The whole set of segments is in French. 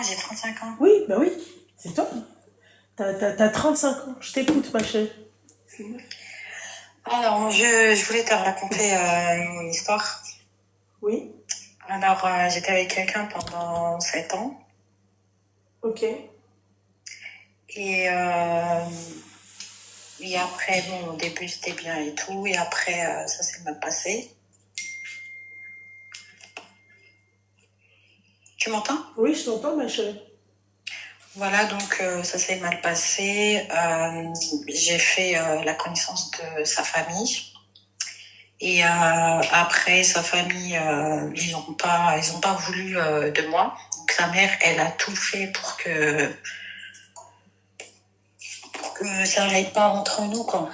J'ai 35 ans. Oui, bah oui, c'est toi. T'as 35 ans. Je t'écoute, ma chérie. Alors, je voulais te raconter une histoire. Oui, Alors, j'étais avec quelqu'un pendant 7 ans. ok. Et, et après, bon, au début, c'était bien et tout. Et après, ça s'est mal passé. Tu m'entends? Oui, je t'entends, ma chérie. Voilà, donc ça s'est mal passé. J'ai fait la connaissance de sa famille. Et après, sa famille, ils ont pas voulu de moi. Donc sa mère, elle a tout fait pour que ça n'aille pas entre nous, quoi.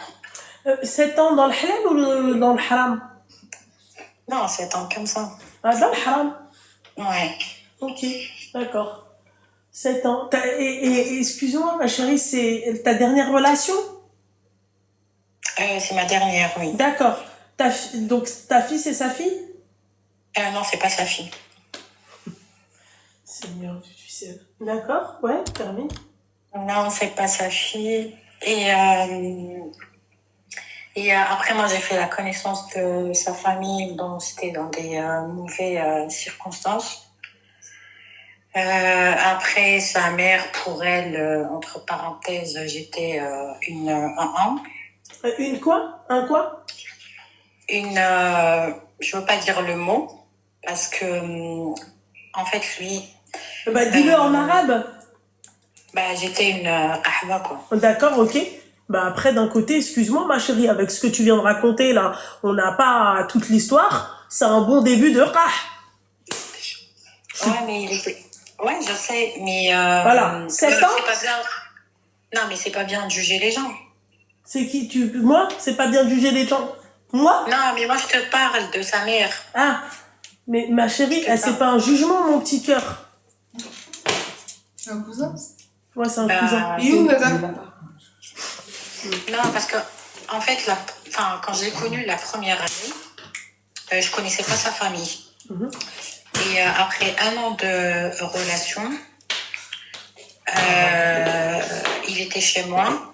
7 ans dans le halal ou dans le haram? Non, 7 ans comme ça. Ah, dans le haram. Ouais. Ok, d'accord. 7 ans. Et excuse-moi, ma chérie, c'est ta dernière relation? C'est ma dernière, oui. D'accord. Donc, ta fille, c'est sa fille? Non, c'est pas sa fille. Seigneur du ciel. D'accord, ouais, termine. Non, c'est pas sa fille. Et après, moi, j'ai fait la connaissance de sa famille. Bon, c'était dans des mauvaises circonstances. Après, sa mère, pour elle, entre parenthèses, j'étais Une quoi? Un quoi? je veux pas dire le mot, parce que, en fait, lui... Bah, dis-le en arabe. Bah, j'étais une qahwa, quoi. D'accord, ok. Bah après, d'un côté, excuse-moi ma chérie, avec ce que tu viens de raconter là, on n'a pas toute l'histoire. C'est un bon début de qah. Ouais, mais il était... Ouais, je sais, mais... Voilà, 7 ans. C'est pas bien... Non, mais c'est pas bien de juger les gens. C'est qui tu... Moi, c'est pas bien de juger les gens. Moi? Non, mais moi, je te parle de sa mère. Ah, mais ma chérie, c'est pas un jugement, mon petit cœur. C'est un cousin? Ouais, c'est un cousin. Et où, madame? Non, parce que, en fait, quand je l'ai connu la première année, je connaissais pas sa famille. Et après 1 an de relation, il était chez moi.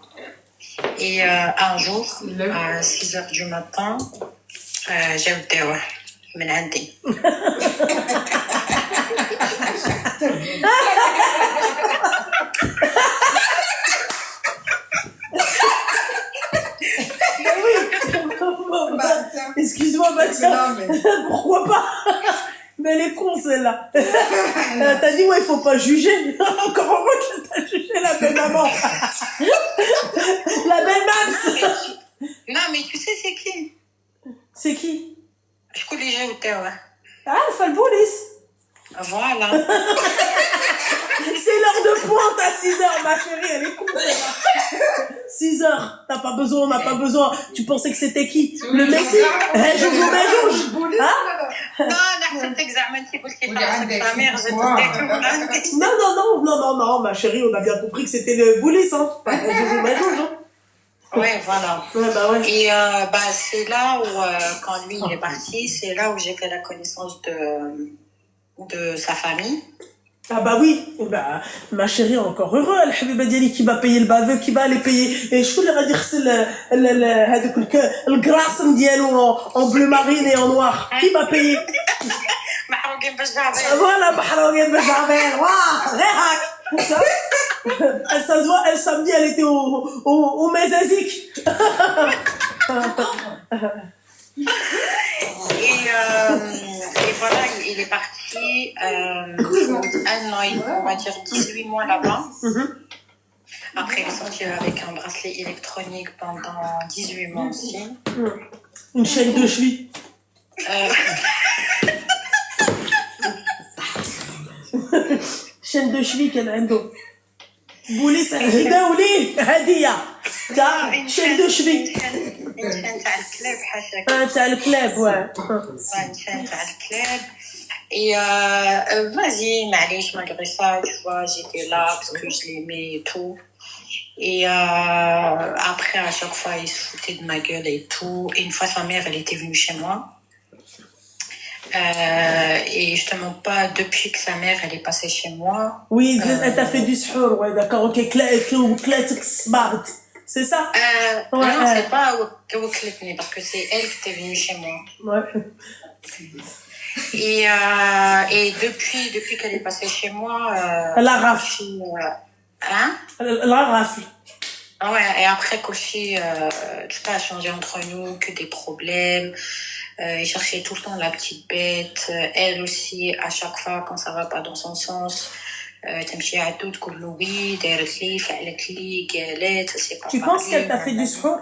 Et un jour, à 6h du matin, j'ai eu des من عندي. Excuse-moi, Mathia. Pourquoi pas? Mais elle est con, celle-là. T'as dit, ouais, il faut pas juger. Encore heureux que t'as jugé la belle maman. La belle Mams. Non, mais tu sais, c'est qui? C'est qui? Je connais j'ai eu des Ah, Falboulis. Voilà. C'est l'heure de pointe à 6h, ma chérie, elle est con, celle-là. 6h, t'as pas besoin, on n'a pas besoin. Tu pensais que c'était qui? Le Messi? Joujou Majouj. Hein? Non, حسيتك زعما انت قلتي فراسك sa mère, je Non, ma chérie, on a bien compris que c'était le Boulis, hein. Pas Joujou Majouj, hein. Ouais, voilà. Ouais, bah ouais. Et c'est là où, quand lui il est parti, c'est là où j'ai fait la connaissance de sa famille. Ah bah oui, bah, ma chérie encore heureux, الحبيبة ديالي qui va payer le baveux, qui va aller payer. Et شكون اللي غادي يغسل هذوك الكراسم ديالو en bleu marine et en noir? Qui va payer? محروقين بالجعبة. Voilà, محروقين بالجعبة. Waouh, غير هاك. Ça se voit, elle samedi, elle était au Mezazik. Et voilà, il est parti 1 an, on va dire 18 mois là-bas. Après, il est sorti avec un bracelet électronique pendant 18 mois aussi. Une chaîne de cheville. chaîne de cheville qu'elle a عنده. بوليس دولي هدية. chaîne de cheville. Une chaîne تاع الكلاب حاشاك. تاع الكلاب ouais. Une chaîne تاع الكلاب. Et vas-y, معليش malgré ça, tu vois, j'étais là parce que je l'aimais et tout. Et après, à chaque fois, il se foutait de ma gueule et tout. Et une fois, sa mère, elle était venue chez moi. Et je te mens pas, depuis que sa mère, elle est passée chez moi. Oui, elle t'a fait du suhour, ouais, d'accord, ok, c'est ça? Ouais, Non, c'est pas Wokletni, parce que c'est elle qui était venue chez moi. ouais. Et depuis qu'elle est passée chez moi, La rafle. hein? La rafle. Ah ouais, et après Koshi, tout ça a changé entre nous, que des problèmes. Il cherchait tout le temps la petite bête. Elle aussi, à chaque fois, quand ça va pas dans son sens, تمشي عدو تقول له وي دارت لي فعلت لي قالت c'est pas Tu penses qu'elle t'a fait du suhour?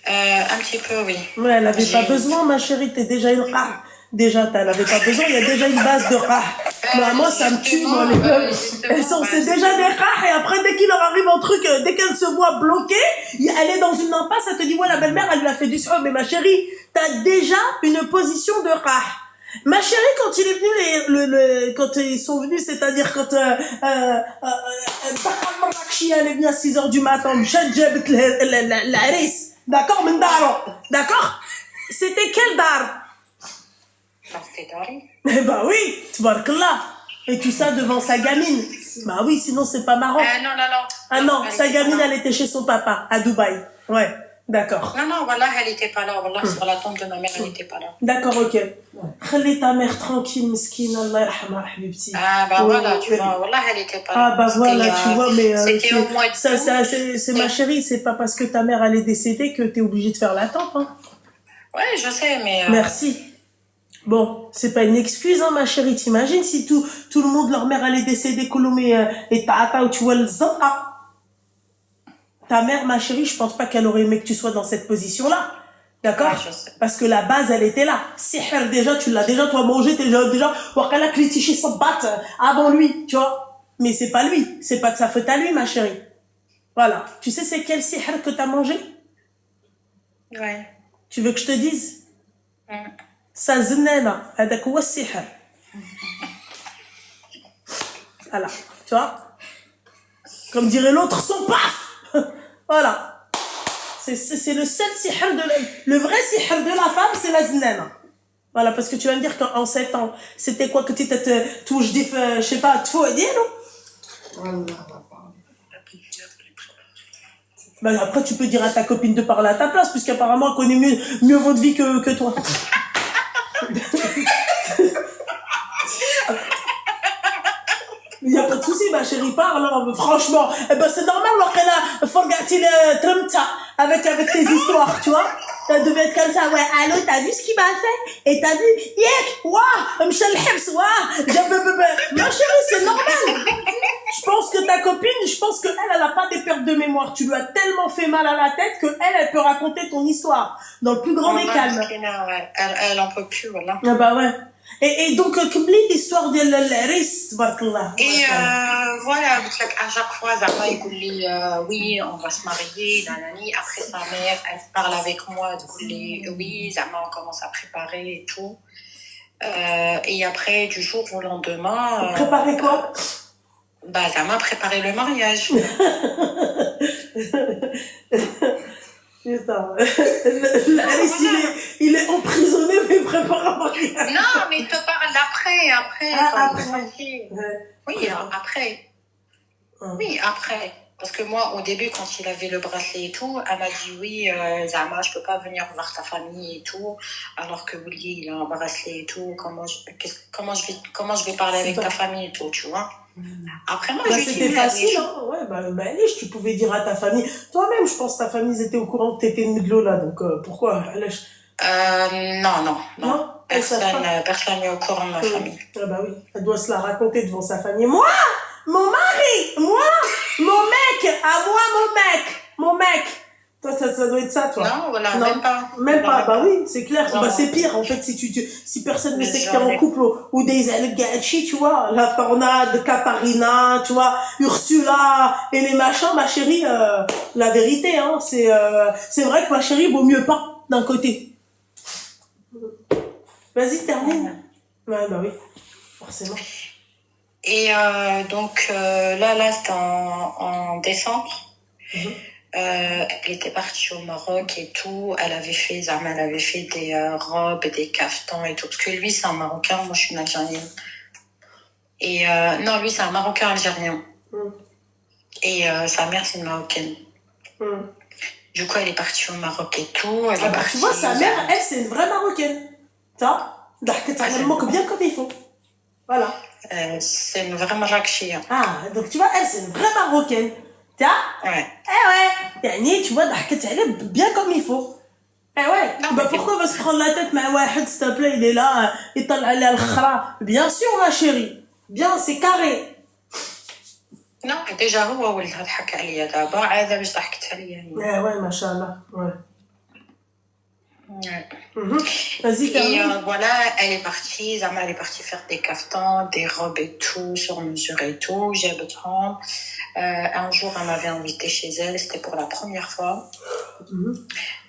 Un petit peu, oui. Ouais, elle avait pas besoin, ma chérie, t'es déjà une rah. Déjà, t'en avais pas besoin, il y a déjà une base de rah. Moi, ça me tue, moi, les meufs. Elles sont, c'est déjà des rah, et après, dès qu'il leur arrive un truc, dès qu'elle se voit bloquée, elle est dans une impasse, elle te dit, ouais, la belle-mère, elle lui a fait du suhour, mais ma chérie, t'as déjà une position de rah. Ma chérie, quand il est venu, quand ils sont venus, c'est-à-dire quand elle est venue à 6h du matin, la ris, d'accord, d'accord? C'était quel dar? C'était Dari. Eh ben oui, tabarakallah. Et tout ça devant sa gamine. Bah oui, sinon c'est pas marrant. Non, non, non. Ah non, sa gamine, elle était chez son papa, à Dubaï. Ouais, d'accord. Non, non, voilà, elle était pas là. Voilà, sur la tombe de ma mère, elle n'était pas là. D'accord, ok. Khali ta mère tranquille, miskine, Allah yarhamha, habibti. Ah, bah voilà, tu vois, voilà, elle était pas là. Ah bah voilà, tu vois, mais c'était au mois de c'est ma chérie, c'est pas parce que ta mère elle est décédée que t'es obligée de faire l'attente, hein. Ouais, je sais, mais... Merci. Bon, c'est pas une excuse, hein, ma chérie. T'imagines si tout le monde, leur mère, elle est décédée, Kouloumé, et Tata, ou tu vois le zara. Ta mère, ma chérie, je pense pas qu'elle aurait aimé que tu sois dans cette position-là. D'accord? Ouais, je sais. Parce que la base, elle était là. Sihr, déjà, tu l'as déjà, toi, mangé, t'es déjà, Wakala Klitichi Sabat, avant lui, tu vois. Mais c'est pas lui. C'est pas de sa faute à lui, ma chérie. Voilà. Tu sais, c'est quel sihr que t'as mangé? Ouais. Tu veux que je te dise? Ça znana, هذاك هو السحر. Voilà, tu vois? Comme dirait l'autre, son paf. Voilà. C'est le seul sihr le vrai sihr de la femme, c'est la znana. Voilà, parce que tu vas me dire qu'en 7 ans, c'était quoi que tu t'es touche d'if, je sais pas, tfou et non? Ben après, tu peux dire à ta copine de parler à ta place, puisqu'apparemment, elle connaît mieux votre vie que toi. Il n'y a pas de souci, ma chérie, parle, hein, franchement. Eh ben, c'est normal, qu'elle a forgati le Trumta avec tes histoires, tu vois. Elle devait être comme ça, ouais, allô, t'as vu ce qu'il m'a fait? Et t'as vu, yek, ouah, Michel Hebs, ouah, ma chérie, c'est normal. Je pense que ta copine, elle a pas des pertes de mémoire. Tu lui as tellement fait mal à la tête que elle peut raconter ton histoire. Dans le plus grand des calmes. Ouais. Elle en peut plus, voilà. Ah bah ouais. Et donc, Kibli, l'histoire de l'Aris, tabarakallah. Et voilà, à chaque fois, Zama, il dit oui, on va se marier, nanani. Après, sa mère, elle parle avec moi, elle dit oui, Zama, on commence à préparer et tout. Et après, du jour au lendemain... Préparer quoi? Bah, Zama a préparé le mariage. Putain, l'Aris, il est emprisonné, mais prépare un mariage. Non, mais je te parle d'après, après. Ah, après. Ouais. Oui, après. Oui, après. Parce que moi, au début, quand il avait le bracelet et tout, elle m'a dit oui, Zama, je peux pas venir voir ta famille et tout, alors que Willy, il a un bracelet et tout, comment je vais parler avec ta famille et tout, tu vois. Après, moi, c'était facile, hein. Ouais, tu pouvais dire à ta famille. Toi-même, je pense que ta famille, ils étaient au courant que t'étais une de là, donc pourquoi? Non. Personne n'est au courant de ma famille. Ah bah oui, elle doit se la raconter devant sa famille. Moi, mon mari, mon mec, mon mec. Toi, ça doit être ça, toi. Non, voilà, non, même pas. Bah oui, c'est clair. Bah c'est pire, en fait, si personne ne sait que t'es en couple ou des Gachi, tu vois, la tornade, Katharina, tu vois, Ursula et les machins, ma chérie, la vérité, hein, c'est vrai que ma chérie vaut mieux pas d'un côté. Vas-y, termine. Ouais, bah oui, forcément. Et donc là c'était en décembre. Elle était partie au Maroc et tout. Zama, elle avait fait des robes, des caftans et tout. Parce que lui, c'est un Marocain, moi, je suis une Algérienne. Et non, lui, c'est un Marocain algérien. Mm. Et sa mère, c'est une Marocaine. Mm. Du coup, elle est partie au Maroc et tout. Elle Ah est bah, partie. tu vois, sa mère, elle, c'est une vraie Marocaine. Tu vois? Elle manque bien comme il faut. Voilà. C'est une vraie Marrakechia. Ah, donc tu vois, elle, c'est une vraie Marocaine. Tu vois? Ouais. Eh ouais. Yani, tu vois, elle est bien comme il faut. Eh ouais. Non, Bah mais pourquoi va se prendre la tête, mais ouais, s'il te plaît, il est là, il t'en allé à l'khra. Bien sûr, ma chérie. Bien, c'est carré. Non, déjà هو ولدها ضحك عليا دابا عاد باش ضحكت عليا هي. Eh ouais, machallah. Ouais. Ouais. Vas-y, Et termine. voilà, elle est partie, Zama, elle est partie faire des caftans, des robes et tout, sur mesure et tout. J'ai besoin. Un jour, elle m'avait invitée chez elle, c'était pour la première fois.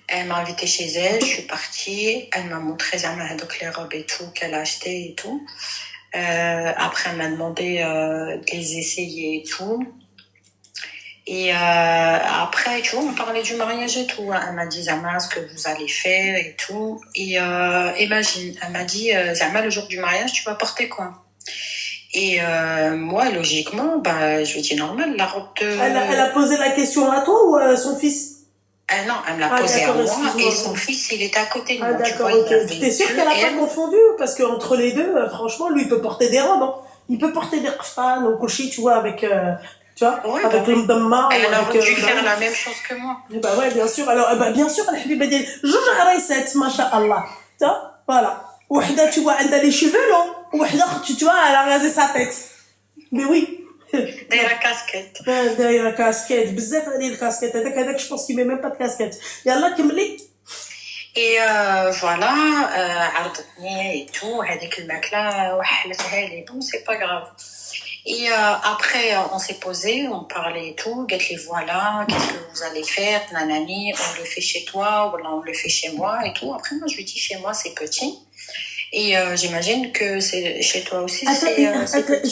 Elle m'a invitée chez elle, je suis partie, elle m'a montré Zama, donc les robes et tout qu'elle a acheté et tout. Après, elle m'a demandé de les essayer et tout. Et après, tu vois, on parlait du mariage et tout. Elle m'a dit, Zama, ce que vous allez faire et tout. Et imagine, elle m'a dit, Zama, le jour du mariage, tu vas porter quoi? Et moi, logiquement, bah, je lui ai dit, normal, la robe de... Elle a posé la question à toi ou à son fils? Non, elle me l'a posé à moi et son fils, il était à côté de Ah, moi. d'accord, tu vois, ok. T'es sûr qu'elle a pas confondu? Parce qu'entre les deux, franchement, lui, il peut porter des robes, hein. Il peut porter des qftan ou kochi, tu vois, avec, tu vois, Ouais, avec bah, le mdamma. elle aurait dû faire la même chose que moi. Bah ouais, bien sûr. Alors, bah, bien sûr, الحبيبة ديالي جوج عرايسات ما شاء الله. Tu vois, voilà. وحدة, tu vois, elle a les cheveux longs. وحدة, tu vois, elle a rasé sa tête. Mais oui. دايره كاسكيت. دايره كاسكيت بزاف هذه الكاسكيت هذاك جو بونس كي مي ميم با كاسكيت يلا كملي. Et voilà, عرضتني et tout, هذيك الماكلة وحلتها لي, bon, c'est pas grave. Et après, on s'est posé, on parlait et tout, قالت لي voilà, qu'est-ce que vous allez faire, nanani, on le fait chez toi, ou on le fait chez moi et tout. Après, moi, je lui dis chez moi, c'est petit. Et j'imagine que c'est chez toi aussi, c'est petit.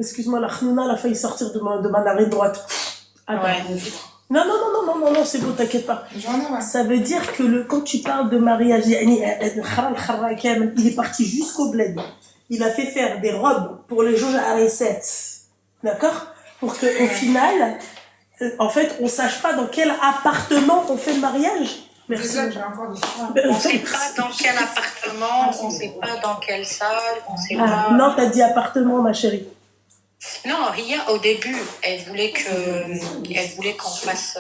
Excuse-moi, la khnouna, elle a failli sortir de ma narine droite. Attends. Ouais. Non, c'est bon, t'inquiète pas. Ça veut dire que quand tu parles de mariage, il est parti jusqu'au bled. Il a fait faire des robes pour les jours à recette. D'accord? Pour qu'au final, en fait, on sache pas dans quel appartement on fait le mariage. Merci. On sait pas dans quel appartement, on sait pas dans quelle salle, on sait pas. Non, t'as dit appartement, ma chérie. Non, Ria, au début, elle voulait qu'on fasse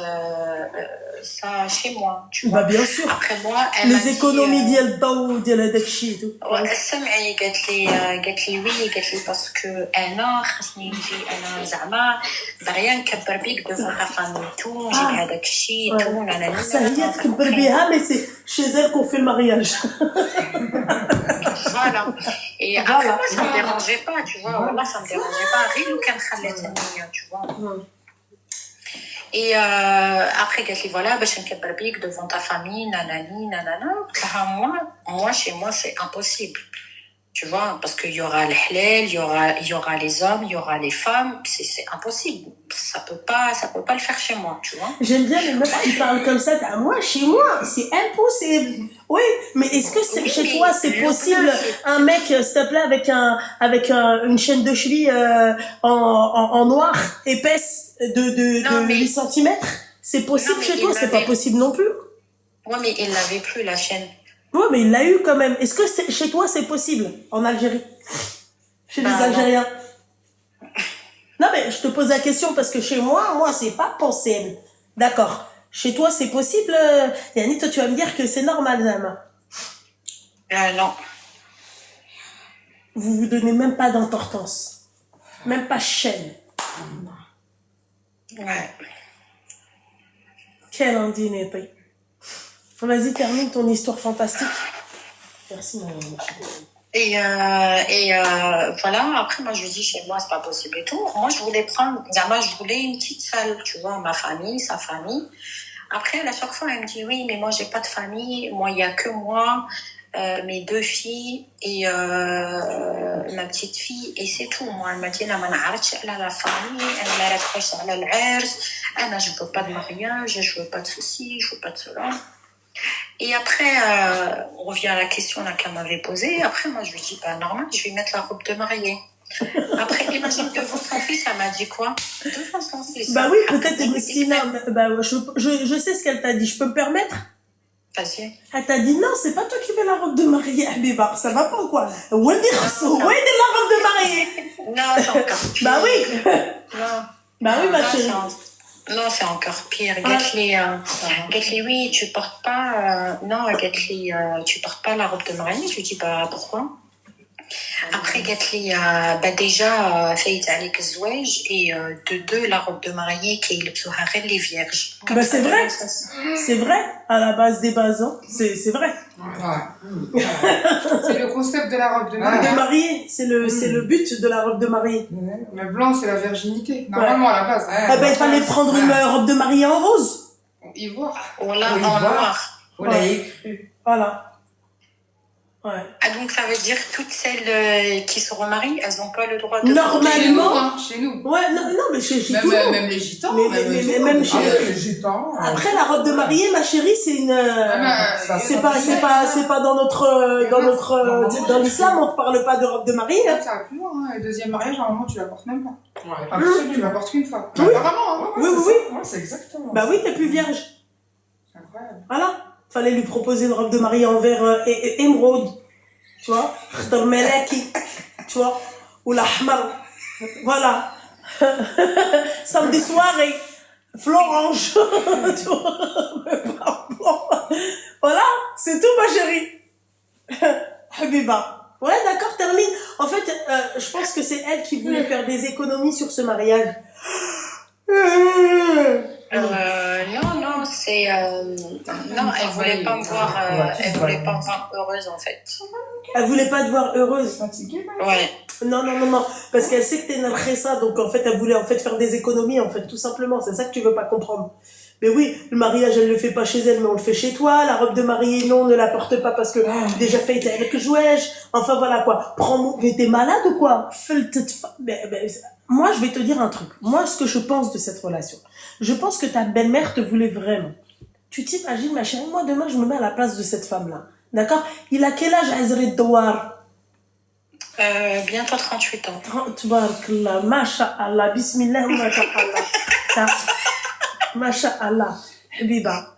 ça chez moi, tu vois. Bah, bien sûr. Après moi, elle les m'a dit, économies ديال الضو ديال هذاك الشيء tout. سمعي قالت لي وي قالت لي باسكو انا خاصني نجي انا زعما باغيه نكبر بيك دوفون تا فامي تو نجيب هذاك الشيء تو انا خاصها هي تكبر بها مي سي chez elle qu'on fait le mariage. Voilà. Et après, moi, ça me dérangeait pas, tu vois. Voilà, ça me dérangeait pas. Rien aucun khallet, tu vois. Et après, قالت لي voilà, باش نكبر بيك devant ta famille, nanani, nanana. Moi, chez moi, c'est impossible. Tu vois, parce qu'il y aura le halal, il y aura les hommes, il y aura les femmes, c'est impossible. Ça peut pas le faire chez moi, tu vois. J'aime bien les meufs qui parlent comme ça. Moi, chez moi, c'est impossible. Oui, mais est-ce que chez toi, c'est possible un mec, s'il te plaît, avec une chaîne de cheville en noir, épaisse, de 8 cm? C'est possible chez toi, c'est pas possible non plus. Ouais, mais il l'avait plus, la chaîne. Ouais, mais il l'a eu quand même. Est-ce que chez toi, c'est possible en Algérie? Chez les Algériens? Non, mais je te pose la question parce que chez moi, c'est pas possible. D'accord. Chez toi, c'est possible? Yani, toi, tu vas me dire que c'est normal, Zama. Non. Vous vous donnez même pas d'importance. Même pas chaîne. Ouais. Quelle indignité. Vas-y, termine ton histoire fantastique. Merci, madame. Et voilà, après, moi, je lui dis, chez moi, c'est pas possible et tout. Moi, je voulais une petite salle, tu vois, ma famille, sa famille. Après, à chaque fois, elle me dit, oui, mais moi, j'ai pas de famille. Moi, il y a que moi. mes deux filles et ma petite fille et c'est tout. Moi, elle m'a dit, ما نعرفش على la famille, elle m'a raccroché على العرس, je veux pas de mariage, je veux pas de ceci, je veux pas de cela. Et après, on revient à la question là qu'elle m'avait posée. Après, moi, je lui dis, bah, normal, je vais mettre la robe de mariée. Après, imagine devant son fils, elle m'a dit quoi? Devant son fils. Bah oui, peut-être, Meskina, bah, je sais ce qu'elle t'a dit. Je peux me permettre? Vas-y. Elle t'a dit, non, c'est pas toi qui mets la robe de mariée, Habiba. Ça va pas ou quoi? Où est la robe de mariée? Non, c'est encore pire. Bah oui. Non. Bah oui, ma Non, chérie. Non, c'est encore pire. Gatli, oui, tu portes pas. Non, Gatli, tu portes pas la robe de mariée. Je lui dis, bah pourquoi? Après, Gatli, bah déjà, fait avec le zouaj et de deux, la robe de mariée qui est le les vierges. Bah c'est vrai. C'est vrai, à la base des bases, hein. C'est vrai. Ouais. C'est le concept de la robe de De mariée. mariée, c'est le but de la robe de mariée. Le blanc, c'est la virginité. Normalement, à la base. Ah ben, il fallait prendre une robe de mariée en rose. Ivoire. Voilà, en noir. Voilà. Ouais. Ah, donc ça veut dire que toutes celles qui seront mariées, elles n'ont pas le droit de... Normalement. Chez nous. Ouais, non, mais chez tout le monde. Même les gitans. Même chez les gitans. Après, la robe de mariée, ma chérie, c'est une, c'est pas dans dans l'islam, on ne parle pas de robe de mariée, hein. Ça va plus loin, hein. Le deuxième mariage, normalement, tu la portes même pas. Ouais, Tu absolument. la portes qu'une fois. Oui. Vraiment, hein. Oui. Ouais, c'est exactement. Bah oui, t'es plus vierge. C'est incroyable. Voilà. Fallait lui proposer une robe de mariée en vert émeraude. Tu vois? Khtar Melaki. Tu vois? Ou la Hmar. Voilà. Samedi soirée. Florange. Tu vois? Voilà. C'est tout, ma chérie. Habiba. Ouais, d'accord, termine. En fait, je pense que c'est elle qui voulait faire des économies sur ce mariage. Non, c'est... non, elle voulait pas me voir... elle voulait pas me voir heureuse, en fait. Elle voulait pas te voir heureuse. Fatiguée, Ouais. Non. Parce qu'elle sait que t'es une khessa, donc en fait, elle voulait en fait faire des économies, en fait, tout simplement. C'est ça que tu veux pas comprendre. Mais oui, le mariage, elle le fait pas chez elle, mais on le fait chez toi. La robe de mariée, non, ne la porte pas parce que déjà fait avec le jouage. Enfin, voilà, quoi. Prends-moi, mais t'es malade ou quoi? Moi, je vais te dire un truc. Moi, ce que je pense de cette relation, je pense que ta belle-mère te voulait vraiment. Tu t'imagines, ma chérie, moi, demain, je me mets à la place de cette femme-là. D'accord? Il a quel âge, Azri Douar? Bientôt 38 ans. Tabarakallah, masha'Allah, bismillah, masha'Allah. Masha'Allah, Habiba.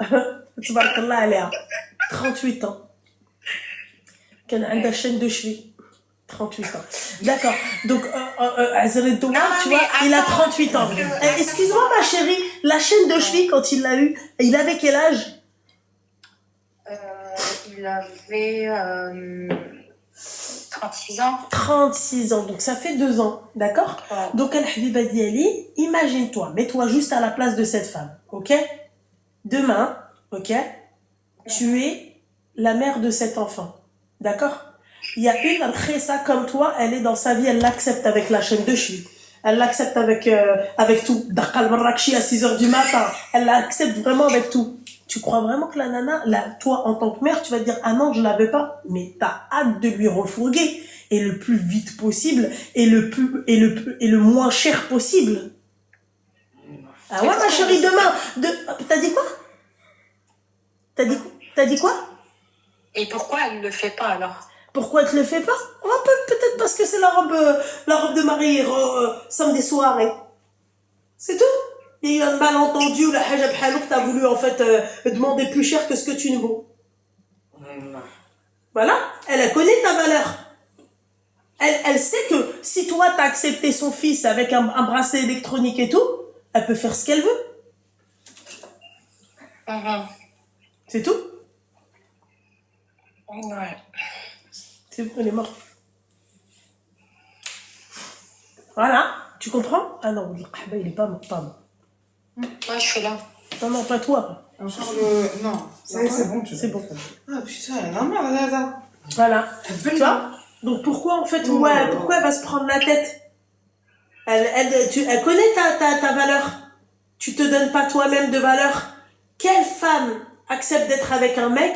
Tabarakallah, elle a 38 ans. Qu'elle a une chaîne de cheveux. 38 ans. D'accord. Donc, Azri Douar, tu vois, il a 38 ans. Excuse-moi, ma chérie, la chaîne de cheveux, quand il l'a eu, il avait quel âge? Il avait 36 ans. 36 ans, donc ça fait 2 ans, d'accord? Ouais. Donc, Al-Habiba Diali, imagine-toi, mets-toi juste à la place de cette femme, ok? Demain, ok? Tu es la mère de cet enfant, d'accord? Il y a une Khessa comme toi, elle est dans sa vie, elle l'accepte avec la chaîne de cheveux. Elle l'accepte avec tout. Dakal Marrakchi à 6h du matin. Elle l'accepte vraiment avec tout. Tu crois vraiment que la nana, toi, en tant que mère, tu vas te dire, ah non, je la veux pas. Mais t'as hâte de lui refourguer. Et le plus vite possible. Et le moins cher possible. Ah ouais, ma chérie, demain. T'as dit quoi? T'as dit quoi? Et pourquoi elle le fait pas alors? Pourquoi tu le fais pas? Peut-être parce que c'est la robe de mariée, samedi soirée. C'est tout. Il y a eu un malentendu ou la hajab halouk, t'as voulu en fait demander plus cher que ce que tu ne vaux. Voilà. Elle connaît ta valeur. Elle sait que si toi t'as accepté son fils avec un bracelet électronique et tout, elle peut faire ce qu'elle veut. C'est tout. Ouais. C'est bon, elle est morte. Voilà, tu comprends? Ah non, il est pas mort, pardon. Moi, je suis là. Non, pas toi. Encore non. C'est bon, C'est bon. Ah putain, elle en a marre, là. Voilà. Tu vois? Donc pourquoi en fait, pourquoi elle va se prendre la tête? Elle connaît ta valeur. Tu te donnes pas toi-même de valeur. Quelle femme accepte d'être avec un mec,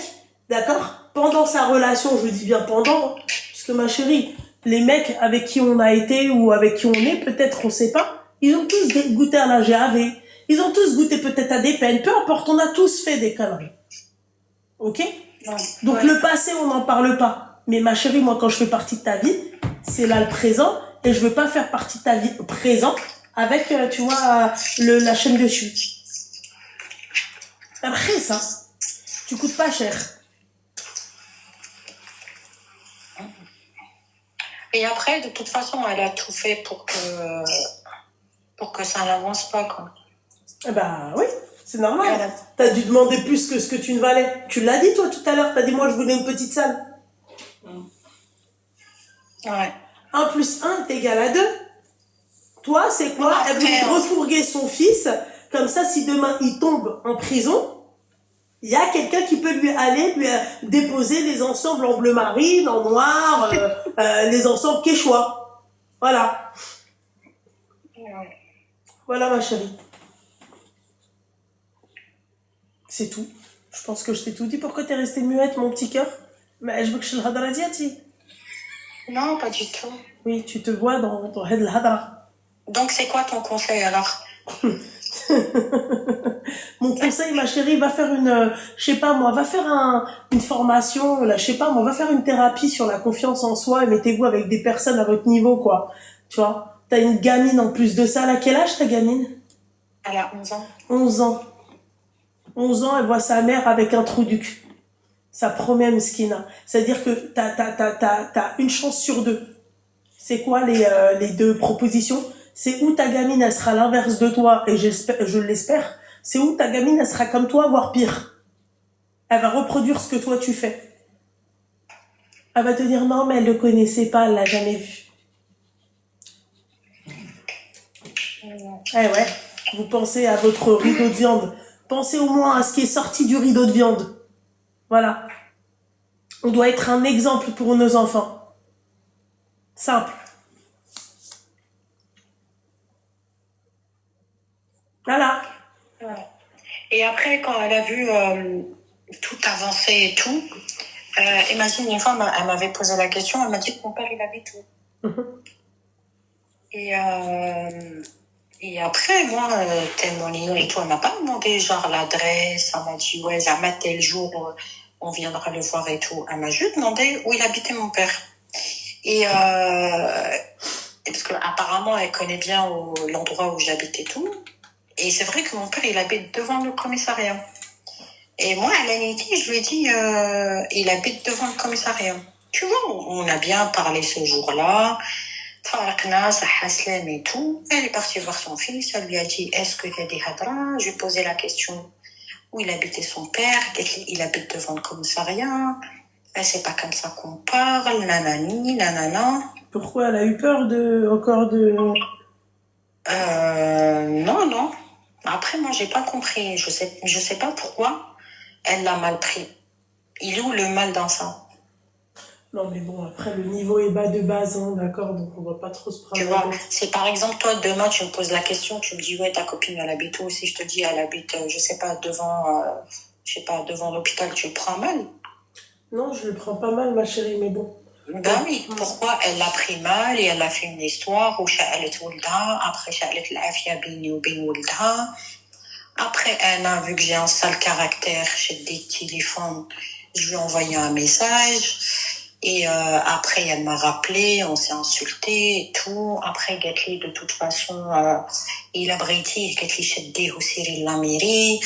d'accord? pendant sa relation, je dis bien pendant, parce que ma chérie, les mecs avec qui on a été ou avec qui on est, peut-être on sait pas, ils ont tous goûté à la GAV, ils ont tous goûté peut-être à des peines, peu importe, on a tous fait des conneries. Ok? Donc le passé, on n'en parle pas. Mais ma chérie, moi, quand je fais partie de ta vie, c'est là le présent, et je veux pas faire partie de ta vie présent avec, tu vois, la chaîne dessus. Après ça, tu coûtes pas cher. Et après, de toute façon, elle a tout fait pour que ça n'avance pas, quoi. Eh ben oui, c'est normal. Voilà. T'as dû demander plus que ce que tu ne valais. Tu l'as dit toi tout à l'heure, t'as dit moi je voulais une petite salle. Ouais. 1 plus 1 est égal à 2. Toi, c'est quoi? Non, Elle voulait après, refourguer son fils, comme ça si demain il tombe en prison, il y a quelqu'un qui peut lui aller lui déposer les ensembles en bleu marine, en noir, les ensembles quechua. Voilà. ouais. Voilà ma chérie. C'est tout. Je pense que je t'ai tout dit. Pourquoi t'es restée muette, mon petit cœur? Mais je veux que je le hadra diati. Non, pas du tout. Oui, tu te vois dans Had el Hadra. Donc, c'est quoi ton conseil alors? Mon conseil, ma chérie, va faire je sais pas moi, va faire une formation, là, je sais pas moi, va faire une thérapie sur la confiance en soi et mettez-vous avec des personnes à votre niveau, quoi. Tu vois? T'as une gamine en plus de ça, là. Quel âge ta gamine? Elle a 11 ans. 11 ans. 11 ans, elle voit sa mère avec un trou du cul. Ça promet Mskina. C'est-à-dire que t'as une chance sur deux. C'est quoi les deux propositions? C'est où ta gamine, elle sera l'inverse de toi, et je l'espère. C'est où ta gamine, elle sera comme toi, voire pire. Elle va reproduire ce que toi tu fais. Elle va te dire non, mais elle le connaissait pas, elle l'a jamais vu. Eh ouais, vous pensez à votre rideau de viande. Pensez au moins à ce qui est sorti du rideau de viande. Voilà. On doit être un exemple pour nos enfants. Simple. Voilà. Ouais. Et après, quand elle a vu tout avancer et tout, imagine, une fois, elle m'avait posé la question, elle m'a dit que mon père, il habite où? Et après, moi, tellement liée et tout, elle m'a pas demandé genre l'adresse, elle m'a dit, ouais, jamais tel jour, on viendra le voir et tout. Elle m'a juste demandé où il habitait mon père. Et parce que apparemment, elle connaît bien l'endroit où j'habite et tout. Et c'est vrai que mon père, il habite devant le commissariat. Et moi, à l'amitié, je lui ai dit, il habite devant le commissariat. Tu vois, on a bien parlé ce jour-là. Tarakna, Sahaslam et tout. Elle est partie voir son fils. Elle lui a dit, est-ce que tu as des hadras? Je lui ai posé la question où il habitait son père. Il habite devant le commissariat. C'est pas comme ça qu'on parle. Nanani, nanana. Pourquoi elle a eu peur encore de... Non. Après, moi, j'ai pas compris. Je sais pas pourquoi elle l'a mal pris. Il est où le mal dans ça? Non, mais bon, après, le niveau est bas de base, hein, d'accord, donc on va pas trop se prendre Tu la vois, tête. c'est par exemple, toi, demain, tu me poses la question, tu me dis, ouais, ta copine, elle habite où? Si je te dis, elle habite, je sais pas, devant l'hôpital, tu le prends mal? Non, je le prends pas mal, ma chérie, mais bon. Ben oui, pourquoi elle l'a pris mal et elle a fait une histoire où شعلت ولدها, après شعلت العافية بيني وبين ولدها. Après, elle a vu que j'ai un sale caractère, j'ai des téléphones, je lui ai envoyé un message. Et après, elle m'a rappelé, on s'est insulté et tout. Après, Gatli, de toute façon, il a brité, Gatli, شديه وسيري la mairie.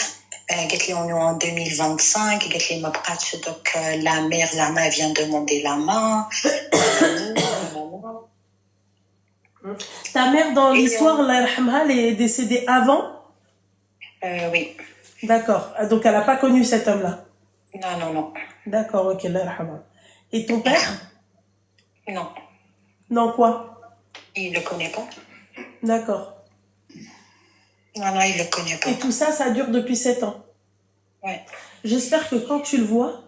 Gatli, on est en 2025. Gatli, ma bratche, donc la mère, la main vient demander la main. Ta mère, dans l'histoire, Allah yarhamha, elle est décédée avant? Oui. D'accord. Ah, donc elle a pas connu cet homme-là. Non. D'accord, ok, Allah yarhamha. Et ton père? Non. Non, quoi? Il le connaît pas. D'accord. Non, il le connaît pas. Et tout ça, ça dure depuis 7 ans. Ouais. J'espère que quand tu le vois,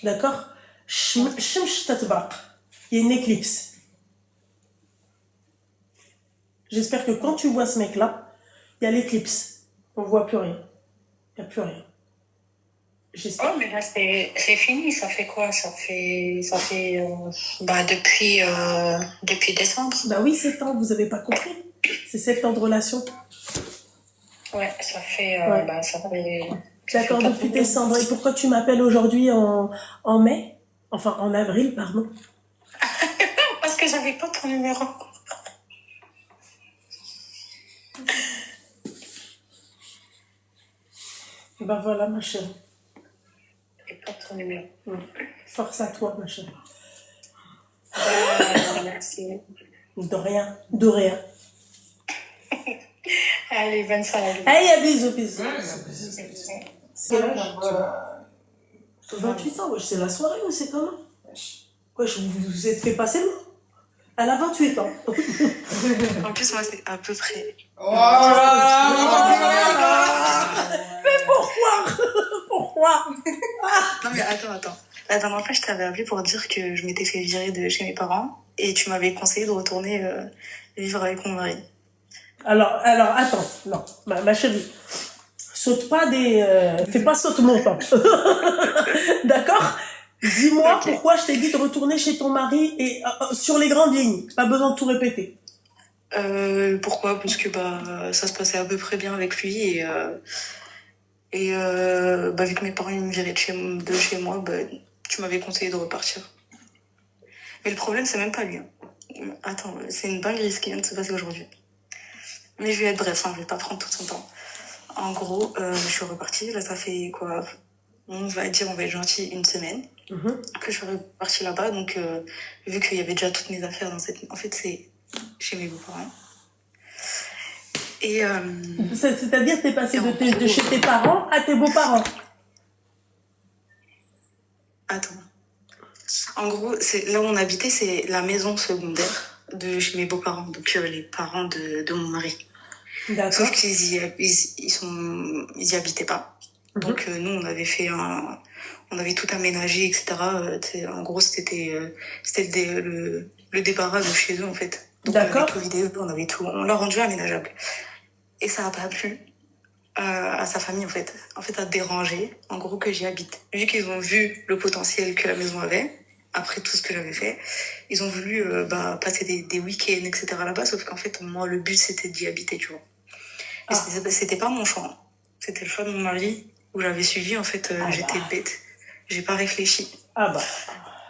d'accord, Shemsh tatbaq. Il y a une éclipse. J'espère que quand tu vois ce mec-là, il y a l'éclipse. On voit plus rien. Il n'y a plus rien. J'espère. Oh, mais là, c'est fini. Ça fait quoi? Depuis décembre. Bah oui, 7 ans, vous avez pas compris. C'est 7 ans de relation. Ouais, Ouais. ça fait D'accord, pas depuis de décembre. Et pourquoi tu m'appelles aujourd'hui en mai? Enfin, en avril, pardon. Parce que j'avais pas ton numéro. Bah voilà, ma chérie. J'avais pas ton numéro. Force à toi, ma chérie. Merci. De rien, de rien. Allez, bonne soirée. Allez, à bisous, bisous. Bisous. C'est l'âge 28 ans, wesh, c'est la soirée ou c'est comment? Wesh, vous vous êtes fait passer loin. Elle a 28 ans. En plus, moi, c'est à peu près. Mais pourquoi? Pourquoi? Non, mais attends. La dernière fois, je t'avais appelé pour dire que je m'étais fait virer de chez mes parents et tu m'avais conseillé de retourner vivre avec mon mari. Alors, attends, non, ma chérie. Saute pas fais pas saute montant. D'accord? Dis-moi Ok. pourquoi je t'ai dit de retourner chez ton mari et sur les grandes lignes. Pas besoin de tout répéter. Pourquoi? Parce que ça se passait à peu près bien avec lui et vu que mes parents ils me viraient de chez moi, tu m'avais conseillé de repartir. Mais le problème, c'est même pas lui. Hein. Attends, c'est une dinguerie ce qui vient de se passer aujourd'hui. Mais je vais être bref, hein, je vais pas prendre tout son temps. En gros, je suis repartie. Là, ça fait quoi? On va être gentil, une semaine. Que je suis repartie là-bas. Donc, vu qu'il y avait déjà toutes mes affaires dans cette... En fait, c'est chez mes beaux-parents. Et... C'est-à-dire que t'es passé de chez tes parents à tes beaux-parents. Attends. En gros, là où on habitait, c'est la maison secondaire de chez mes beaux-parents. Donc, les parents de mon mari. D'accord. Sauf qu'ils y habitaient pas. Donc nous on avait tout aménagé, etc. En gros c'était le débarras de chez eux en fait. Donc D'accord. on avait tout vidé, on l'a rendu aménageable. Et ça a pas plu à sa famille en fait. En fait, à déranger, en gros, que j'y habite. Vu qu'ils ont vu le potentiel que la maison avait, après tout ce que j'avais fait, ils ont voulu passer des week-ends, etc. là-bas, sauf qu'en fait, moi, le but, c'était d'y habiter, tu vois. Et c'était pas mon choix. C'était le choix de mon mari, où j'avais suivi, en fait, j'étais bête. J'ai pas réfléchi.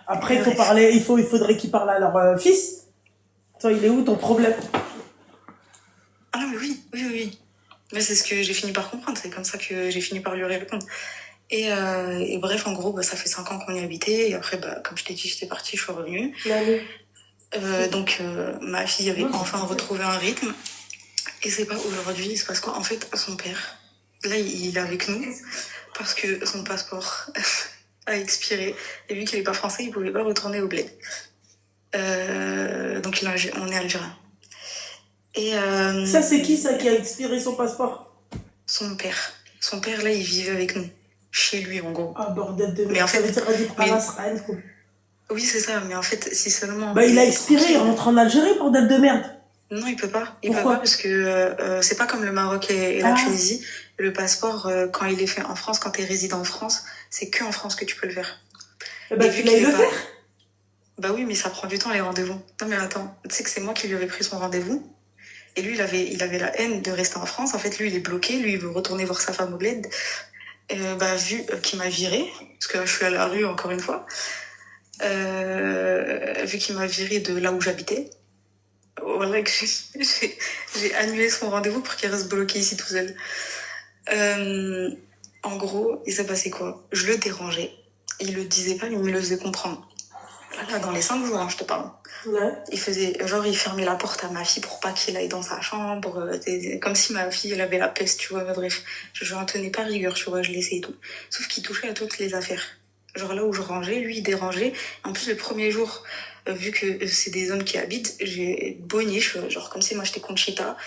Après, il faudrait qu'ils parlent à leur fils. Toi, il est où ton problème? Ah non, mais oui. Mais c'est ce que j'ai fini par comprendre. C'est comme ça que j'ai fini par lui répondre. Et bref, en gros, ça fait 5 ans qu'on y habitait. Et après, comme je t'ai dit, j'étais partie, je suis revenue. Donc, ma fille avait enfin retrouvé un rythme. Et c'est pas aujourd'hui, il se passe quoi? En fait, son père, là, il est avec nous parce que son passeport a expiré. Et vu qu'il est pas français, il pouvait pas retourner au bled. Donc, on est algérien. Et ça, c'est qui, ça, qui a expiré son passeport? Son père. Son père, là, il vivait avec nous. Chez lui, en gros. Ah, bordel de merde. Mais en fait, oui, c'est ça. Mais en fait, si seulement... il a expiré, il rentre en Algérie, bordel de merde. Non, il peut pas. Pourquoi? Peut pas parce que c'est pas comme le Maroc et la Tunisie. Le passeport, quand il est fait en France, quand t'es résident en France, c'est que en France que tu peux le faire. Tu l'as le faire? Bah oui, mais ça prend du temps, les rendez-vous. Non, mais attends. Tu sais que c'est moi qui lui avais pris son rendez-vous. Et lui, il avait la haine de rester en France. En fait, lui, il est bloqué. Lui, il veut retourner voir sa femme au bled. Vu qu'il m'a viré, parce que je suis à la rue encore une fois, vu qu'il m'a viré de là où j'habitais, voilà que j'ai annulé son rendez-vous pour qu'il reste bloqué ici tout seul. En gros, il s'est passé quoi? Je le dérangeais. Il le disait pas, mais il me le faisait comprendre. Là, dans les 5 jours, hein, je te parle. Ouais. Il fermait la porte à ma fille pour pas qu'il aille dans sa chambre, comme si ma fille, elle avait la peste, tu vois, mais bref. Je n'en tenais pas rigueur, tu vois, je laissais et tout. Sauf qu'il touchait à toutes les affaires. Genre là où je rangeais, lui, il dérangeait. En plus, le premier jour, vu que c'est des hommes qui habitent, j'ai boniche, genre comme si moi j'étais Conchita,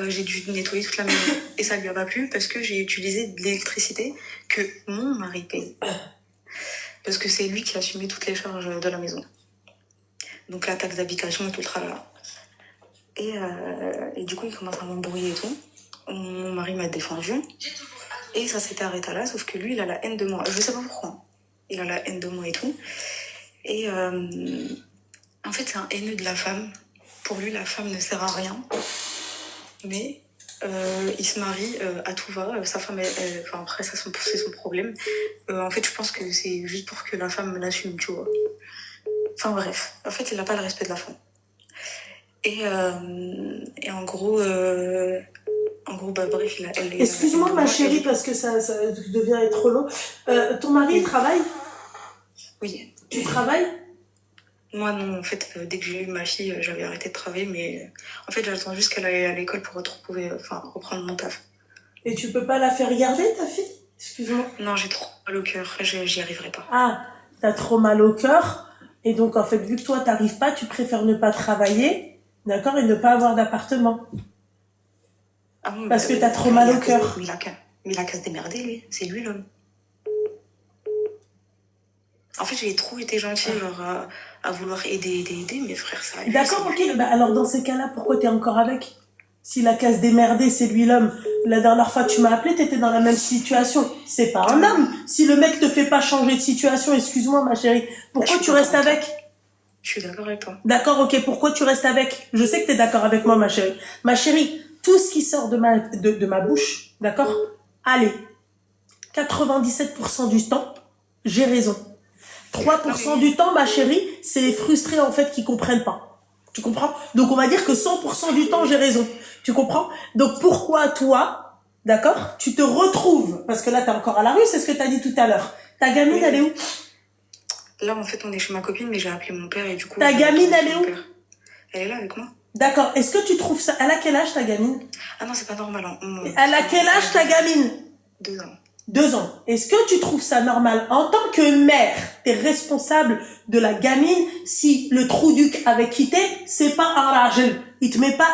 j'ai dû nettoyer toute la maison. Et ça lui a pas plu parce que j'ai utilisé de l'électricité que mon mari paye. Parce que c'est lui qui assumait toutes les charges de la maison. Donc la taxe d'habitation et tout le tralala. Et du coup, il commence à m'embrouiller et tout. Mon mari m'a défendu. Et ça s'était arrêté là, sauf que lui, il a la haine de moi. Je sais pas pourquoi. Il a la haine de moi et tout. Et en fait, c'est un haineux de la femme. Pour lui, la femme ne sert à rien. Mais il se marie à tout va. Sa femme, enfin, après, ça, c'est son problème. En fait, je pense que c'est juste pour que la femme l'assume, tu vois. Enfin, bref. En fait, il n'a pas le respect de la femme. Et en gros, bah, bref, elle est... Excuse-moi, ma chérie, parce que ça devient être long. Ton mari, il travaille? Oui. Tu travailles? Moi, non, en fait, dès que j'ai eu ma fille, j'avais arrêté de travailler, mais en fait, j'attends juste qu'elle aille à l'école pour reprendre mon taf. Et tu peux pas la faire garder, ta fille? Excuse-moi. Non, j'ai trop mal au cœur, j'y arriverai pas. Ah, t'as trop mal au cœur. Et donc, en fait, vu que toi, t'arrives pas, tu préfères ne pas travailler, d'accord, et ne pas avoir d'appartement. Ah bon, Parce que t'as trop mal au cœur. Mais il a qu'à se démerder, lui. C'est lui, l'homme. En fait, j'ai trop été gentille, genre, à vouloir aider mes frères, ça. D'accord, ok. Bah, alors, dans ces cas-là, pourquoi t'es encore avec? Si la case démerdée, c'est lui l'homme. La dernière fois que tu m'as appelé, t'étais dans la même situation. C'est pas un homme. Si le mec te fait pas changer de situation, excuse-moi, ma chérie, pourquoi tu restes avec? Je suis d'accord avec toi. D'accord, ok. Pourquoi tu restes avec? Je sais que t'es d'accord avec moi, ma chérie. Ma chérie, tout ce qui sort de ma bouche, d'accord? Allez. 97% du temps, j'ai raison. 3% du temps, ma chérie, c'est les frustrés, en fait, qui comprennent pas. Tu comprends? Donc, on va dire que 100% du temps, j'ai raison. Tu comprends? Donc, pourquoi toi, d'accord, tu te retrouves, parce que là, t'es encore à la rue, c'est ce que t'as dit tout à l'heure. Ta gamine, elle est où? Là, en fait, on est chez ma copine, mais j'ai appelé mon père et du coup... Ta gamine, elle est où? Elle est là avec moi. D'accord. Est-ce que tu trouves ça... Elle a quel âge, ta gamine? Ah non, c'est pas normal. Hein. Elle a quel âge, ta gamine? 2 ans. 2 ans. Est-ce que tu trouves ça normal, en tant que mère, t'es responsable de la gamine, si le trouduc avait quitté, c'est pas un ragel. Il te met pas,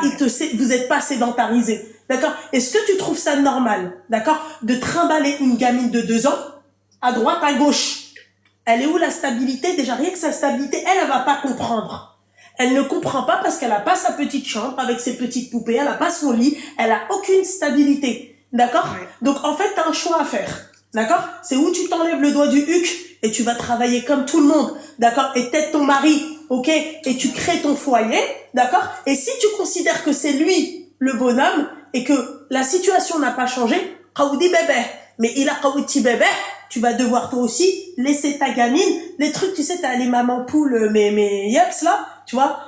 vous êtes pas sédentarisé. D'accord? Est-ce que tu trouves ça normal, d'accord, de trimballer une gamine de 2 ans, à droite, à gauche? Elle est où la stabilité? Déjà, rien que sa stabilité, elle va pas comprendre. Elle ne comprend pas parce qu'elle a pas sa petite chambre avec ses petites poupées, elle a pas son lit, elle a aucune stabilité. D'accord? Ouais. Donc, en fait, t'as un choix à faire. D'accord? C'est où tu t'enlèves le doigt du huc et tu vas travailler comme tout le monde. D'accord? Et t'aides ton mari. Ok? Et tu crées ton foyer. D'accord? Et si tu considères que c'est lui le bonhomme et que la situation n'a pas changé, Kaoudi bébé. Mais il a Kaoudi bébé. Tu vas devoir toi aussi laisser ta gamine. Les trucs, tu sais, t'as les mamans poules, mes yucks là. Tu vois?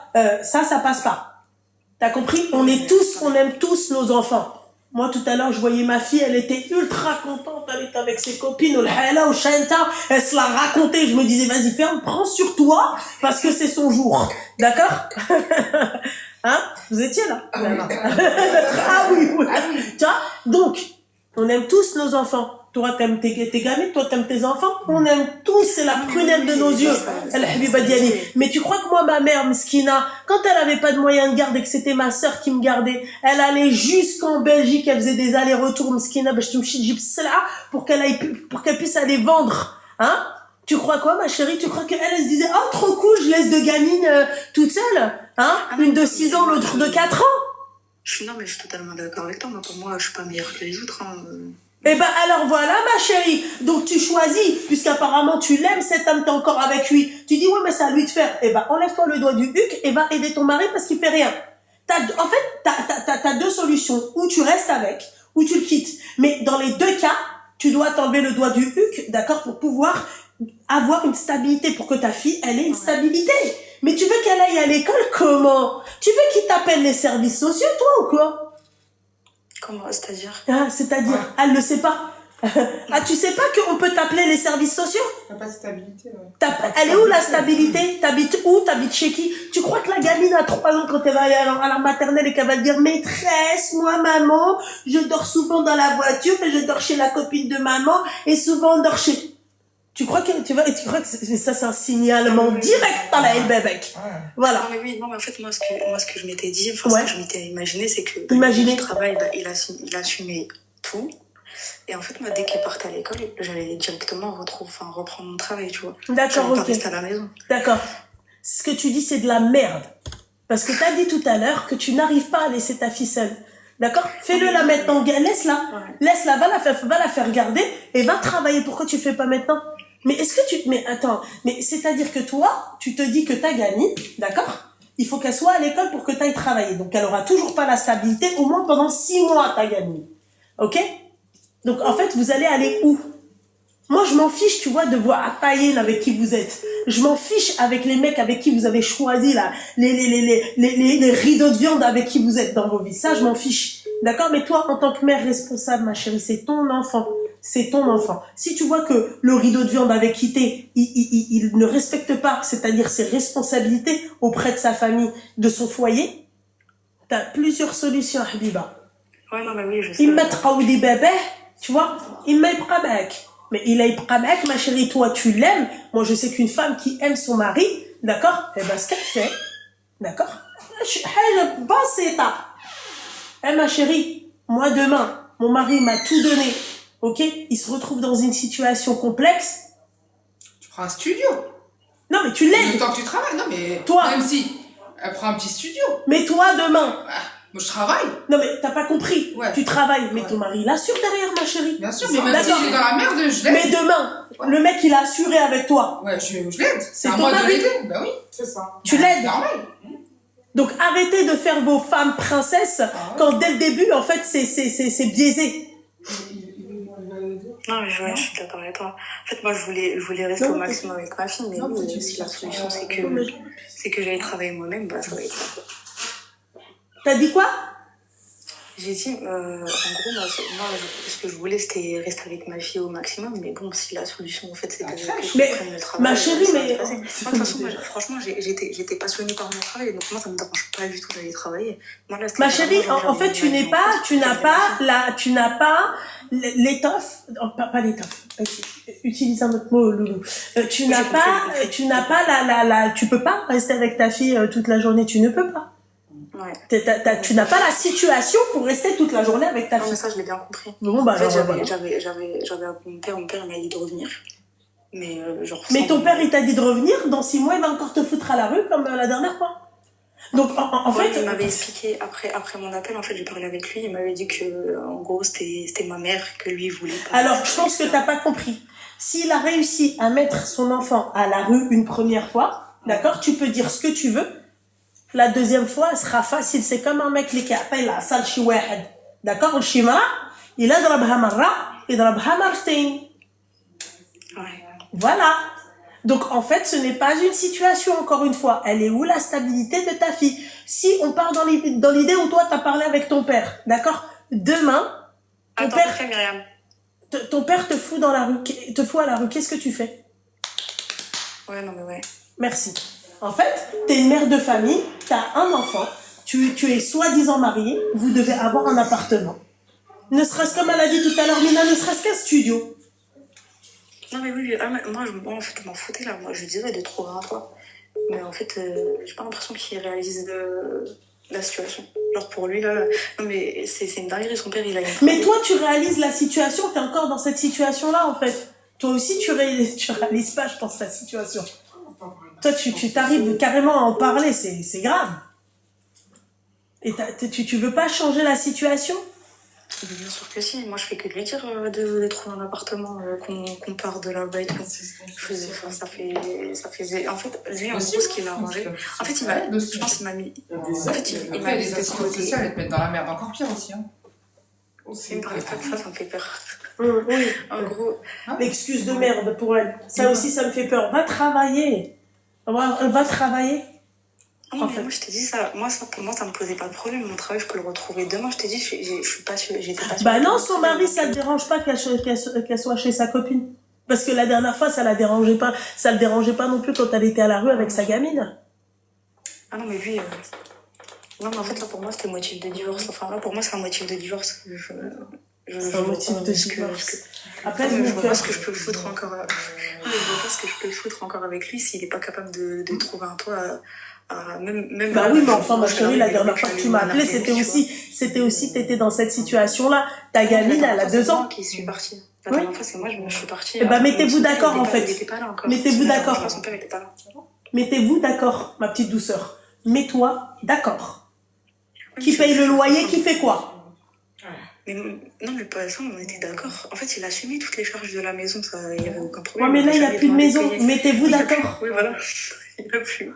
Ça passe pas. T'as compris? On aime tous nos enfants. Moi, tout à l'heure, je voyais ma fille, elle était ultra contente, elle était avec ses copines, elle se l'a raconté, je me disais, vas-y, ferme, prends sur toi, parce que c'est son jour. D'accord? Hein? Vous étiez là? Ah oui. Tu vois? Donc, on aime tous nos enfants. Toi, t'aimes tes gamines, toi, t'aimes tes enfants. On aime tous, c'est la prunelle de nos yeux. Al-Habiba Diani. Mais tu crois que moi, ma mère, Mskina, quand elle avait pas de moyens de garde et que c'était ma sœur qui me gardait, elle allait jusqu'en Belgique, elle faisait des allers-retours, Mskina, pour qu'elle puisse aller vendre. Hein? Tu crois quoi, ma chérie? Tu crois qu'elle se disait, oh, trop cool, je laisse deux gamines toutes seules? Hein? Une de 6 ans, l'autre de 4 ans? Non, mais je suis totalement d'accord avec toi. Moi, pour moi, je suis pas meilleure que les autres. Hein. Eh ben alors voilà, ma chérie. Donc tu choisis, puisqu'apparemment tu l'aimes, cet homme, t'es encore avec lui. Tu dis ouais, mais c'est à lui de faire. Eh ben enlève-toi le doigt du huc et va aider ton mari parce qu'il fait rien. En fait, t'as 2 solutions. Ou tu restes avec, ou tu le quittes. Mais dans les 2 cas, tu dois t'enlever le doigt du huc, d'accord, pour pouvoir avoir une stabilité, pour que ta fille, elle ait une stabilité. Mais tu veux qu'elle aille à l'école comment? Tu veux qu'il t'appelle les services sociaux, toi, ou quoi? Comment? C'est-à-dire? C'est-à-dire, elle ne sait pas. Ah, tu sais pas qu'on peut t'appeler les services sociaux? T'as pas de stabilité, ouais. Elle est où la stabilité? T'habites où? T'habites chez qui? Tu crois que la gamine à 3 ans, quand elle va aller à la maternelle et qu'elle va dire, maîtresse, moi, maman, je dors souvent dans la voiture, mais je dors chez la copine de maman, et souvent on dort chez... Tu crois que ça, c'est un signalement direct dans la bébé. Voilà. Non, mais oui, non, mais en fait, moi, ce que je m'étais dit, ce que je m'étais imaginé, c'est que Imaginez. le travail, il assumait tout. Et en fait, moi, dès qu'il partait à l'école, j'allais directement reprendre mon travail, tu vois. D'accord, ok. Rester à la maison. D'accord. Ce que tu dis, c'est de la merde. Parce que t'as dit tout à l'heure que tu n'arrives pas à laisser ta fille seule. D'accord? Fais-le là maintenant, laisse-la. Ouais. Laisse-la, va la faire garder et va travailler. Pourquoi tu fais pas maintenant? Mais est-ce que mais attends, mais c'est-à-dire que toi, tu te dis que t'as gagné, d'accord? Il faut qu'elle soit à l'école pour que t'ailles travailler. Donc elle aura toujours pas la stabilité, au moins pendant 6 mois t'as gagné. Ok? Donc en fait, vous allez aller où? Moi, je m'en fiche, tu vois, de voir Ataïen avec qui vous êtes. Je m'en fiche avec les mecs avec qui vous avez choisi, là, les rideaux de viande avec qui vous êtes dans vos vies. Ça, je m'en fiche. D'accord? Mais toi, en tant que mère responsable, ma chérie, c'est ton enfant. C'est ton enfant. Si tu vois que le rideau de viande avec qui t'es, il ne respecte pas, c'est-à-dire ses responsabilités auprès de sa famille, de son foyer, t'as plusieurs solutions, Habiba. Ouais, non, mais oui, je sais. Il met des bébés, tu vois, il met avec. Mais il est avec, ma chérie, toi, tu l'aimes. Moi, je sais qu'une femme qui aime son mari, d'accord, eh ben, ce qu'elle fait, d'accord, eh, ma chérie, moi, demain, mon mari m'a tout donné, ok, il se retrouve dans une situation complexe. Tu prends un studio. Non, mais tu l'aides. Le temps que tu travailles, non, mais. Toi. Même si. Elle prend un petit studio. Mais toi, demain. Ah, moi, je travaille. Non, mais t'as pas compris. Ouais. Tu travailles, mais Ouais. ton mari l'assure derrière, ma chérie. Bien sûr, mais même si D'accord. il est dans la merde, je l'aide. Mais demain, le mec, il a assuré avec toi. Ouais, je l'aide. C'est à ton moi de mari. l'aider. Bah oui. C'est ça. Tu l'aides. Normal. Donc arrêtez de faire vos femmes princesses quand dès le début, en fait, c'est biaisé. Non, mais ouais, je suis d'accord avec toi. En fait, moi, je voulais rester au maximum avec ma fille, mais Non, oui, mais si la solution, c'est que j'aille travailler moi-même, bah, ça va être ça. T'as dit quoi? J'ai dit, en gros, ce que je voulais, c'était rester avec ma fille au maximum, mais bon, si la solution, en fait, c'est que je Mais, prenne le travail. ma chérie, ça va mais- se passer. Moi, de toute façon, franchement, j'étais passionnée par mon travail, donc moi, ça me dérange pas du tout d'aller travailler. Moi, là, c'était Ma vraiment chérie, genre, en fait, tu n'as pas l'étoffe, pas l'étoffe. Utilise un autre mot, Loulou. Tu peux pas rester avec ta fille toute la journée, tu ne peux pas. Ouais. Tu n'as pas la situation pour rester toute la journée avec ta Non, mais fille. ça, je l'ai bien compris. Bon, bah, En fait, alors, voilà. j'avais mon père m'a dit de revenir. Mais, genre. Mais sans- ton père, il t'a dit de revenir, dans 6 mois, il va encore te foutre à la rue comme la dernière fois. Donc, en Ouais, fait. il m'avait expliqué, après mon appel, en fait, j'ai parlé avec lui, il m'avait dit que, en gros, c'était ma mère que lui voulait pas. Alors, je pense que t'as pas compris. S'il a réussi à mettre son enfant à la rue une première fois, d'accord, tu peux dire ce que tu veux. La deuxième fois, elle sera facile. C'est comme un mec qui appelle la salle chez واحد. D'accord, le chimara, il a ضربها مرة, il ضربها مرتين. Ouais. Voilà. Donc, en fait, ce n'est pas une situation, encore une fois. Elle est où la stabilité de ta fille? Si on part dans l'idée où toi, t'as parlé avec ton père, d'accord? Demain, Attends, fais, Myriam. ton père te fout dans la rue, te fout à la rue. Qu'est-ce que tu fais? Ouais, non, mais ouais. Merci. En fait, t'es une mère de famille, t'as un enfant, tu es soi-disant mariée, vous devez avoir un appartement. Ne serait-ce comme elle a dit tout à l'heure, Mina, ne serait-ce qu'un studio. Non, mais oui, moi, en fait, je m'en foutais, là. Moi, je disais de trouver un toit. Mais en fait, j'ai pas l'impression qu'il réalise la situation. Genre, pour lui, là, non, mais c'est une dinguerie, son père, il a une. Mais toi, tu réalises la situation, t'es encore dans cette situation-là, en fait. Toi aussi, tu réalises pas, je pense, la situation. Toi, tu t'arrives carrément à en parler, c'est grave. Et tu veux pas changer la situation? Mais bien sûr que si. Moi, je fais que de lui dire de trouver un appartement, qu'on part de là-bas et tout. Ça fait. En fait, lui, en gros, ce qu'il a arrangé. En fait, je pense qu'il m'a mis. En fait, il m'a Après, mis les de assistants côté. sociaux, elles te mettent dans la merde encore pire aussi. Hein. Il me parlait pas de ça, ça me fait peur. Oui. En gros. L'excuse de merde pour elle. Ça aussi, ça me fait peur. Va travailler. Va travailler. Non, mais moi, je te dis ça. Pour moi, ça me posait pas de problème. Mon travail, je peux le retrouver demain. Je te dis, je suis pas sûre. J'étais pas sûre. Bah non, son mari, ça le dérange pas qu'elle soit chez sa copine. Parce que la dernière fois, ça le dérangeait pas non plus quand elle était à la rue avec sa gamine. Ah non, mais lui. Non, mais en fait, là, pour moi, c'était motif de divorce. Enfin, là, pour moi, c'est un motif de divorce. C'est un motif de divorce. Après, je vois pas ce que je peux foutre encore. Je vois pas ce que je peux foutre encore avec lui s'il est pas capable de trouver un toit. Même bah oui, mais enfin, ma chérie, la dernière fois que tu m'as appelé, c'était aussi, t'étais dans cette situation-là. Ta gamine, elle a 2 ans. Qui suis partie. La dernière fois, c'est moi, je suis partie. Eh ben, mettez-vous d'accord, en fait. Il était pas là encore. Mettez-vous d'accord. Son père était pas là. Mettez-vous d'accord, ma petite douceur. Mets-toi d'accord. Qui paye le loyer, qui fait quoi? Mais non, mais pas ça, on était d'accord. En fait, il a assumé toutes les charges de la maison, ça, il n'y avait aucun Ouais, problème. mais là, il n'y a Jamais plus de demandé maison. payer. Mettez-vous Il y a plus. d'accord. Oui, voilà. Il n'y a plus.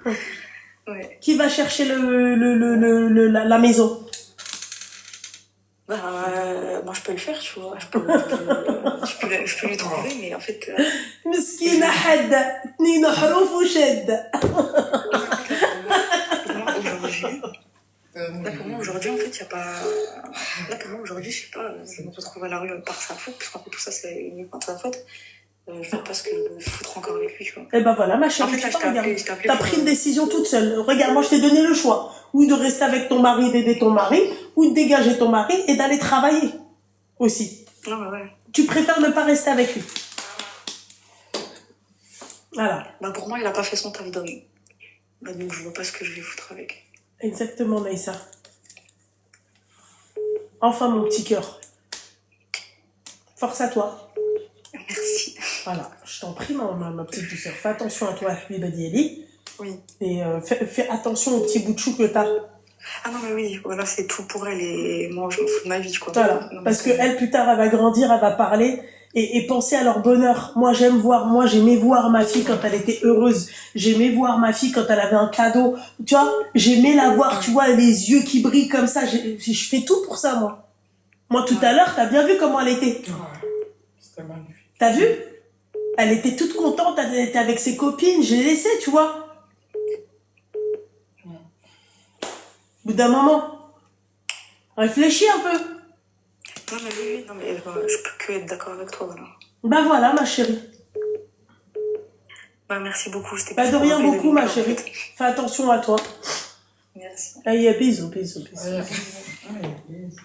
Ouais. Qui va chercher la maison? Bah, moi, je peux le faire, tu vois. Je peux lui trouver, mais en fait, مسكينة حدة 2 حروف وشدة. pour moi, aujourd'hui, en fait, il n'y a pas. Là, pour moi, aujourd'hui, je sais pas, je me retrouve à la rue par sa faute, parce qu'en fait, tout ça, c'est uniquement de sa faute. Je veux pas ce que je foutre encore avec lui, tu vois. Et ben voilà, ma En chérie, fait, tu là, je vois, t'ai regarde. appelé, je t'ai appelé T'as pour. pris une décision toute seule. Regarde, moi, je t'ai donné le choix. Ou de rester avec ton mari, d'aider ton mari, ou de dégager ton mari et d'aller travailler aussi. Non, mais ouais. Tu préfères ne pas rester avec lui. Voilà. Bah, pour moi, il a pas fait son taf d'homme. Bah, donc, je vois pas ce que je vais foutre avec. Exactement, Maïssa. Enfin, mon petit cœur. Force à toi. Merci. Voilà, je t'en prie, ma petite douceur. Fais attention à toi, Habiba Diali. Oui. Et fais attention au petit bout de chou que t'as. Ah non, mais oui, voilà, c'est tout pour elle et moi, je m'en fous de ma vie, quoi. Voilà, Non, mais parce que c'est- elle, plus tard, elle va grandir, elle va parler et penser à leur bonheur. Moi, j'aimais voir ma fille quand elle était heureuse. J'aimais voir ma fille quand elle avait un cadeau. Tu vois, j'aimais la voir, tu vois, les yeux qui brillent comme ça. Je fais tout pour ça, moi. Moi, tout à l'heure, t'as bien vu comment elle était. Ouais. C'était magnifique. T'as vu? Elle était toute contente, elle était avec ses copines, je l'ai laissée, tu vois. Au bout d'un moment, réfléchis un peu. Non, mais oui, non, mais je peux que être d'accord avec toi, voilà. Ben voilà, ma chérie. Bah, merci beaucoup, c'était Bah de plus rien pour beaucoup, apaiser ma mon cœur, en chérie. fait. Fais attention à toi. Merci. Allez, bisous, bisous, bisous. Allez, bisous.